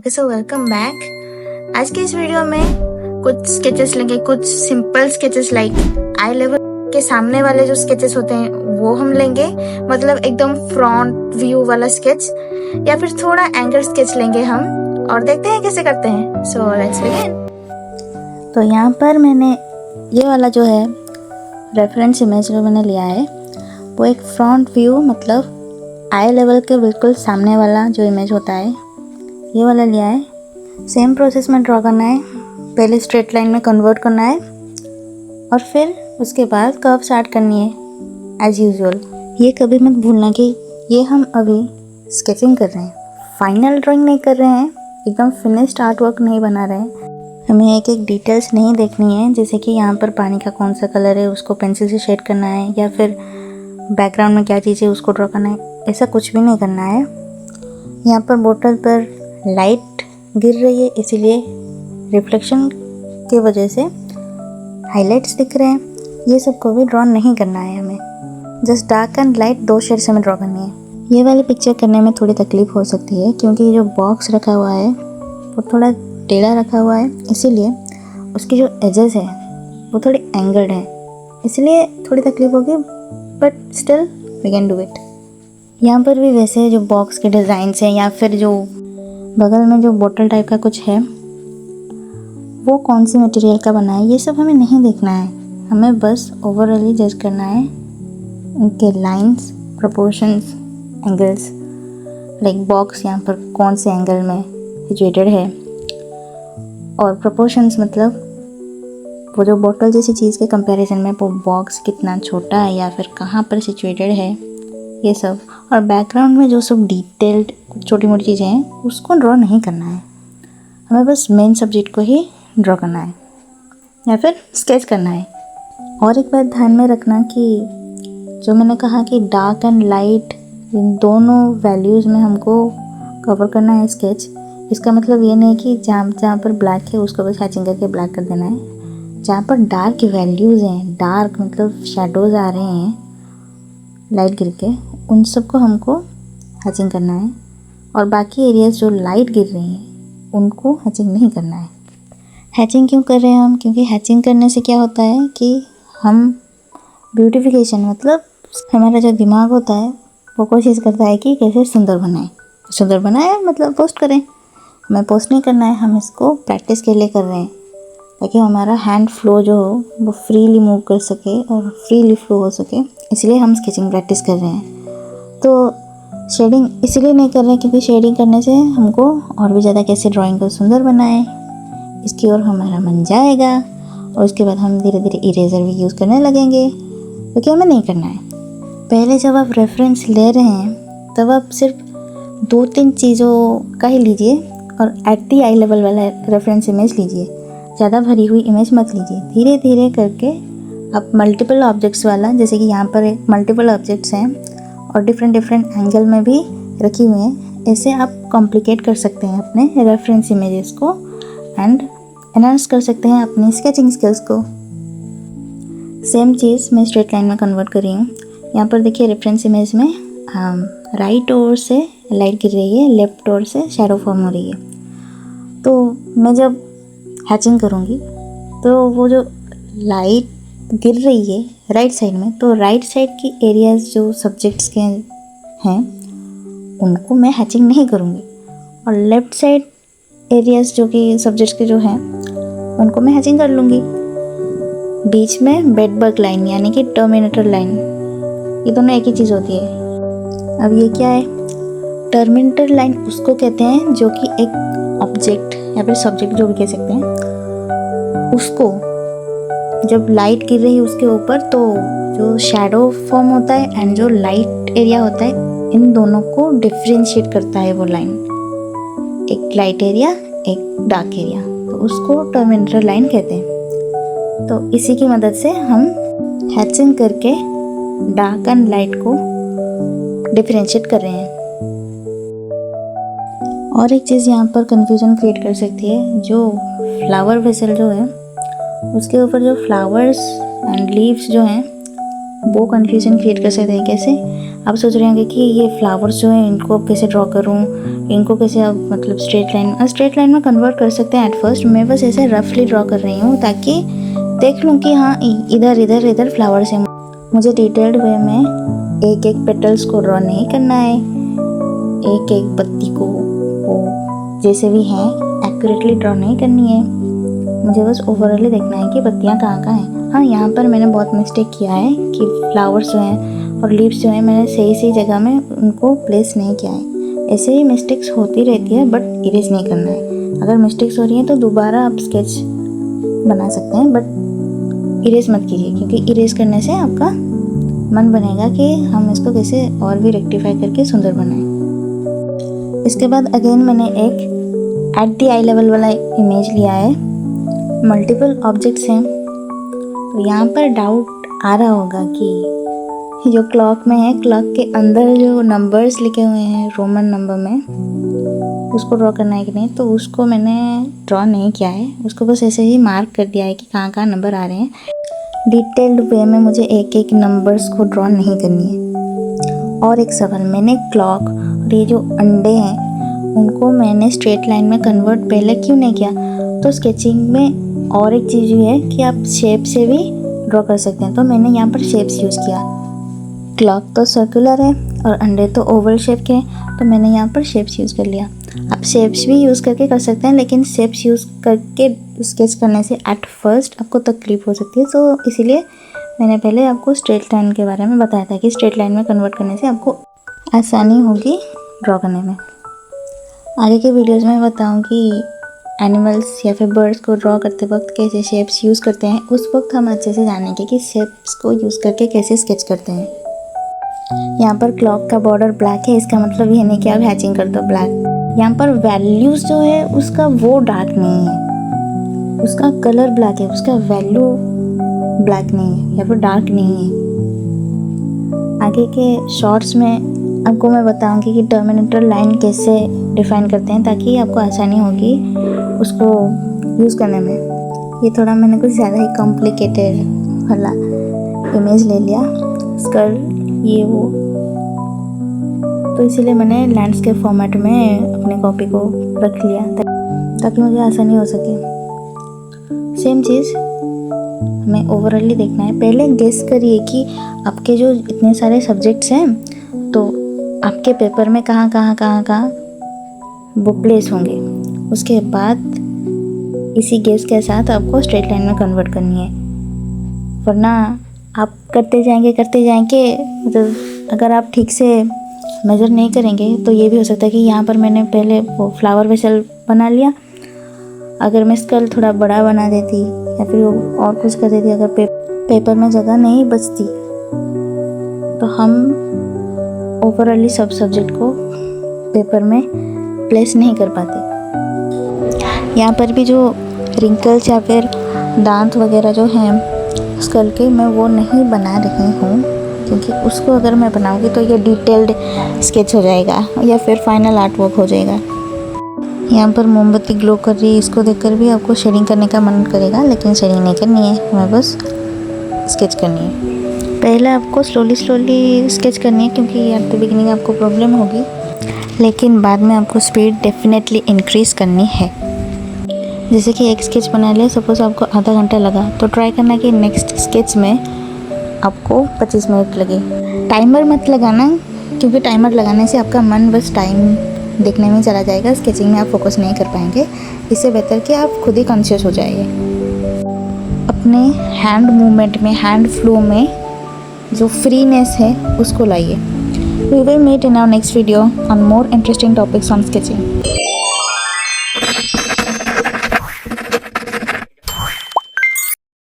So welcome back. आज के इस वीडियो में कुछ स्केचेस लेंगे, कुछ simple sketches like I level के सामने वाले जो स्केचेस होते हैं वो हम लेंगे, मतलब एकदम फ्रंट व्यू वाला स्केच, या फिर थोड़ा एंगल स्केच लेंगे हम और देखते हैं कैसे करते हैं। So let's begin. तो यहाँ पर मैंने ये वाला जो है रेफरेंस इमेज जो मैंने लिया है वो एक फ्रंट व्यू, मतलब आई लेवल के बिल्कुल सामने वाला जो इमेज होता है ये वाला लिया है। सेम प्रोसेस में ड्रॉ करना है, पहले स्ट्रेट लाइन में कन्वर्ट करना है और फिर उसके बाद कर्व स्टार्ट करनी है एज यूजुअल। ये कभी मत भूलना कि ये हम अभी स्केचिंग कर रहे हैं, फाइनल ड्राइंग नहीं कर रहे हैं, एकदम फिनिश्ड आर्ट वर्क नहीं बना रहे हैं। हमें एक एक डिटेल्स नहीं देखनी है, जैसे कि यहाँ पर पानी का कौन सा कलर है उसको पेंसिल से शेड करना है, या फिर बैकग्राउंड में क्या चीज़ है उसको ड्रॉ करना है, ऐसा कुछ भी नहीं करना है। यहाँ पर बोतल पर लाइट गिर रही है, इसीलिए रिफ्लेक्शन की वजह से हाइलाइट्स दिख रहे हैं, ये सब को भी ड्रॉ नहीं करना है हमें। जस्ट डार्क एंड लाइट दो शेड्स में ड्रॉ करनी है। ये वाली पिक्चर करने में थोड़ी तकलीफ हो सकती है क्योंकि ये जो बॉक्स रखा हुआ है वो थोड़ा टेढ़ा रखा हुआ है, इसीलिए उसकी जो एजेस है वो थोड़ी एंगल्ड है, इसलिए थोड़ी तकलीफ होगी, but still we can do it. यहाँ पर भी वैसे जो बॉक्स के डिज़ाइंस हैं या फिर जो बगल में जो बोतल टाइप का कुछ है वो कौन सी मटेरियल का बना है ये सब हमें नहीं देखना है, हमें बस ओवरऑली जज करना है उनके lines, proportions, angles. Like box यहाँ पर कौन से एंगल में सिचुएटेड है, और प्रोपोर्शंस मतलब वो जो बोतल जैसी चीज़ के कंपैरिजन में वो बॉक्स कितना छोटा है या फिर कहाँ पर सिचुएटेड है, ये सब। और बैकग्राउंड में जो सब डिटेल्ड छोटी मोटी चीज़ें हैं उसको ड्रॉ नहीं करना है, हमें बस मेन सब्जेक्ट को ही ड्रॉ करना है या फिर स्केच करना है। और एक बात ध्यान में रखना कि जो मैंने कहा कि डार्क एंड लाइट इन दोनों वैल्यूज़ में हमको कवर करना है स्केच, इसका मतलब ये नहीं कि जहाँ पर ब्लैक है उसको बस हैचिंग करके ब्लैक कर देना है। जहाँ पर डार्क वैल्यूज़ हैं, डार्क मतलब शेडोज़ आ रहे हैं लाइट गिर के, उन सबको हमको हैचिंग करना है, और बाकी एरियाज जो लाइट गिर रही हैं उनको हैचिंग नहीं करना है। हैचिंग क्यों कर रहे हैं हम? क्योंकि हैचिंग करने से क्या होता है कि हम ब्यूटिफिकेशन, मतलब हमारा जो दिमाग होता है वो कोशिश करता है कि कैसे सुंदर बनाए। सुंदर बनाए मतलब पोस्ट करें, हमें पोस्ट नहीं करना है, हम इसको प्रैक्टिस के लिए कर रहे हैं ताकि हमारा हैंड फ्लो जो हो वो फ्रीली मूव कर सके और फ्रीली फ्लो हो सके, इसलिए हम स्केचिंग प्रैक्टिस कर रहे हैं। तो शेडिंग इसलिए नहीं कर रहे हैं क्योंकि शेडिंग करने से हमको और भी ज़्यादा कैसे ड्राइंग को सुंदर बनाए इसकी ओर हमारा मन जाएगा, और उसके बाद हम धीरे धीरे इरेजर भी यूज़ करने लगेंगे, क्योंकि हमें नहीं करना है। पहले जब आप रेफरेंस ले रहे हैं तब आप सिर्फ 2-3 चीज़ों का ही लीजिए और एट दी आई लेवल वाला रेफरेंस इमेज लीजिए, ज़्यादा भरी हुई इमेज मत लीजिए। धीरे धीरे करके आप मल्टीपल ऑब्जेक्ट्स वाला, जैसे कि यहाँ पर मल्टीपल ऑब्जेक्ट्स हैं और डिफरेंट एंगल में भी रखी हुई हैं, ऐसे आप कॉम्प्लिकेट कर सकते हैं अपने रेफरेंस इमेजेस को एंड एनहांस कर सकते हैं अपनी स्केचिंग स्किल्स को। सेम चीज़ मैं स्ट्रेट लाइन में कन्वर्ट कर रही हूँ। यहाँ पर देखिए रेफरेंस इमेज में राइट ओर से लाइट गिर रही है, लेफ्ट ओर से शैडो फॉर्म हो रही है। तो मैं जब हैचिंग करूँगी तो वो जो लाइट गिर रही है राइट साइड में, तो राइट साइड की एरियाज़ जो सब्जेक्ट्स के हैं उनको मैं हैचिंग नहीं करूँगी, और लेफ़्ट साइड एरियाज़ जो कि सब्जेक्ट्स के जो हैं उनको मैं हैचिंग कर लूँगी। बीच में बेड बग लाइन यानी कि टर्मिनेटर लाइन, ये दोनों एक ही चीज़ होती है। अब ये क्या है? टर्मिनेटर लाइन उसको कहते हैं जो कि एक ऑब्जेक्ट या फिर सब्जेक्ट जो भी कह सकते हैं, उसको जब लाइट गिर रही है उसके ऊपर तो जो शैडो फॉर्म होता है एंड जो लाइट एरिया होता है, इन दोनों को डिफ्रेंशिएट करता है वो लाइन, एक लाइट एरिया एक डार्क एरिया, तो उसको टर्मिनेटर लाइन कहते हैं। तो इसी की मदद से हम हैचिंग करके डार्क एंड लाइट को डिफ्रेंशिएट कर रहे हैं। और एक चीज़ यहाँ पर कंफ्यूजन क्रिएट कर सकती है, जो फ्लावर वेसल जो है उसके ऊपर जो फ्लावर्स एंड लीव्स जो हैं वो कन्फ्यूज़न क्रिएट कर सकते हैं। कैसे आप सोच रहे होंगे कि ये फ्लावर्स जो हैं इनको अब कैसे ड्रॉ करूँ, इनको कैसे अब मतलब स्ट्रेट लाइन में कन्वर्ट कर सकते हैं। एट फर्स्ट मैं बस ऐसे रफली ड्रॉ कर रही हूँ ताकि देख लूँ कि हाँ इधर फ्लावर्स हैं। मुझे डिटेल्ड वे में एक एक पेटल्स को ड्रॉ नहीं करना है, एक एक पत्ती को वो जैसे भी हैं एक्यूरेटली ड्रॉ नहीं करनी है। मुझे बस ओवरऑली देखना है कि पत्तियाँ कहाँ कहाँ हैं। हाँ, यहाँ पर मैंने बहुत मिस्टेक किया है कि फ्लावर्स जो हैं और लीव्स जो हैं मैंने सही जगह में उनको प्लेस नहीं किया है। ऐसे ही मिस्टेक्स होती रहती है बट इरेज नहीं करना है। अगर मिस्टेक्स हो रही हैं तो दोबारा आप स्केच बना सकते हैं बट इरेज मत कीजिए, क्योंकि इरेज करने से आपका मन बनेगा कि हम इसको कैसे और भी रेक्टिफाई करके सुंदर बनाएं। इसके बाद अगेन मैंने एक एट द आई लेवल वाला इमेज लिया है। मल्टीपल ऑब्जेक्ट्स हैं, तो यहाँ पर डाउट आ रहा होगा कि जो क्लॉक में है, क्लॉक के अंदर जो नंबर्स लिखे हुए हैं रोमन नंबर में, उसको ड्रॉ करना है कि नहीं। तो उसको मैंने ड्रॉ नहीं किया है, उसको बस ऐसे ही मार्क कर दिया है कि कहाँ कहाँ नंबर आ रहे हैं। डिटेल्ड वे में मुझे एक एक नंबर्स को ड्रॉ नहीं करनी है। और एक सवाल, मैंने क्लॉक और ये जो अंडे हैं उनको मैंने स्ट्रेट लाइन में कन्वर्ट पहले क्यों नहीं किया। तो स्केचिंग में और एक चीज़ ये है कि आप शेप से भी ड्रॉ कर सकते हैं, तो मैंने यहाँ पर शेप्स यूज़ किया। क्लॉक तो सर्कुलर है और अंडे तो ओवल शेप के हैं, तो मैंने यहाँ पर शेप्स यूज़ कर लिया। आप शेप्स भी यूज़ करके कर सकते हैं, लेकिन शेप्स यूज़ करके स्केच करने से एट फर्स्ट आपको तकलीफ हो सकती है। तो इसीलिए मैंने पहले आपको स्ट्रेट लाइन के बारे में बताया था कि स्ट्रेट लाइन में कन्वर्ट करने से आपको आसानी होगी ड्रॉ करने में। आगे के वीडियोज़ में बताऊँ कि एनिमल्स या फिर बर्ड्स को ड्रॉ करते वक्त कैसे शेप्स यूज़ करते हैं। उस वक्त हम अच्छे से जानेंगे कि शेप्स को यूज़ करके कैसे स्केच करते हैं। यहाँ पर क्लॉक का बॉर्डर ब्लैक है, इसका मतलब ये नहीं कि आप हैचिंग कर दो ब्लैक। यहाँ पर वैल्यूज़ जो है उसका वो डार्क नहीं है, उसका कलर ब्लैक है, उसका वैल्यू ब्लैक नहीं है या फिर डार्क नहीं है। आगे के शॉर्ट्स में आपको मैं बताऊंगी कि टर्मिनेटर लाइन कैसे डिफाइन करते हैं ताकि आपको आसानी होगी उसको यूज़ करने में। ये थोड़ा मैंने कुछ ज़्यादा ही कॉम्प्लिकेटेड वाला इमेज ले लिया, स्कल ये वो, तो इसीलिए मैंने लैंडस्केप फॉर्मेट में अपने कॉपी को रख लिया ताकि मुझे आसानी हो सके। सेम चीज़ हमें ओवरऑली देखना है। पहले गेस करिए कि आपके जो इतने सारे सब्जेक्ट्स हैं तो आपके पेपर में कहाँ वो प्लेस होंगे। उसके बाद इसी गेस के साथ आपको स्ट्रेट लाइन में कन्वर्ट करनी है, वरना आप करते जाएंगे मतलब अगर आप ठीक से मेज़र नहीं करेंगे तो ये भी हो सकता है कि यहाँ पर मैंने पहले वो फ्लावर वेसल बना लिया, अगर मैं स्कल थोड़ा बड़ा बना देती या फिर और कुछ कर देती, अगर पेपर में जगह नहीं बचती तो हम ओवरऑली सब सब्जेक्ट को पेपर में प्लेस नहीं कर पाते। यहाँ पर भी जो रिंकल्स या फिर दांत वगैरह जो हैं स्कल के, मैं वो नहीं बना रही हूँ, क्योंकि उसको अगर मैं बनाऊँगी तो ये डिटेल्ड स्केच हो जाएगा या फिर फाइनल आर्ट वर्क हो जाएगा। यहाँ पर मोमबत्ती ग्लो कर रही है, इसको देखकर भी आपको शेडिंग करने का मन करेगा, लेकिन शेडिंग नहीं करनी है, हमें बस स्केच करनी है। पहले आपको स्लोली स्केच करनी है, क्योंकि एट द बिगिनिंग आपको प्रॉब्लम होगी, लेकिन बाद में आपको स्पीड डेफिनेटली इंक्रीज़ करनी है। जैसे कि एक स्केच बना लिया, सपोज़ आपको आधा घंटा लगा, तो ट्राई करना कि नेक्स्ट स्केच में आपको 25 मिनट लगे। टाइमर मत लगाना, क्योंकि टाइमर लगाने से आपका मन बस टाइम देखने में चला जाएगा, स्केचिंग में आप फोकस नहीं कर पाएंगे। इससे बेहतर कि आप खुद ही कॉन्शियस हो जाइए। अपने हैंड मूवमेंट में, हैंड फ्लो में जो फ्रीनेस है उसको लाइए। We will meet in our next video on more interesting topics on sketching.